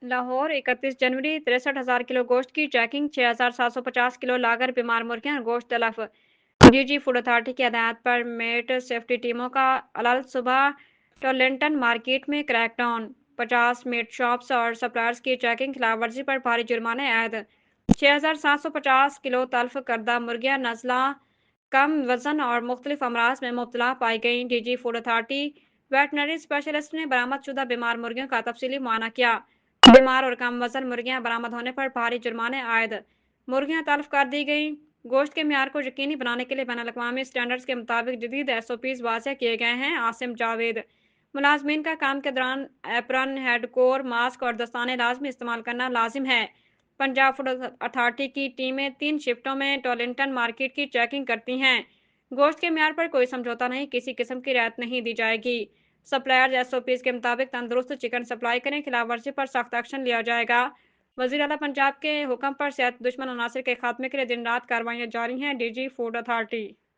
लाहौर 31 जनवरी 63,000 kilo गोश्त की checking, 6,750 kilo लाकर बीमार मुर्गियां गोश्त तलफ। डीजी फूड अथॉरिटी की हदायत पर मेट सेफ्टी टीमों का अलल सुबह टोरलिंगटन मार्केट में क्रैकडाउन, 50 मीट शॉप्स और सप्लायर्स की चेकिंग, खिलाफ वर्जी पर भारी जुर्माने आयद। 6,750 किलो तल्फ करदा मुर्गियां नस्ला कम वजन और मुख्तलिफ अमराज में मुब्तला पाई गईं। DG food authority veterinary specialist ने बरामद शुदा बीमार मुर्गियों का तफसीली मुआयना किया। बीमार और कम वजन मुर्गियां बरामद होने पर भारी जुर्माने आयद। मुर्गियां तल्फ कर दी गई। गोश्त के म्यार को यकीनी बनाने के लिए बैनुल अक़वामी स्टैंडर्ड्स के मुताबिक जदीद SOPs वाज़ेह किए गए हैं। आसिम जावेद। मुलाजमीन का काम के दौरान एप्रन, हेडकोर, मास्क और दस्ताने लाजमी इस्तेमाल करना लाजिम है। पंजाब फूड अथॉरिटी की टीमें 3 शिफ्टों में टोरलिंगटन मार्केट की चेकिंग करती हैं। गोश्त के म्यार पर कोई समझौता नहीं, किसी किस्म की रियायत नहीं दी जाएगी। सप्लायर्स SOPs के मुताबिक तंदुरुस्त चिकन सप्लाई करें, खिलाफ वर्जी पर सख्त एक्शन लिया जाएगा। वजीर आला पंजाब के हुक्म पर सेहत दुश्मन अनासर के खात्मे के लिए दिन रात कार्रवाइयां जारी हैं। DG food authority.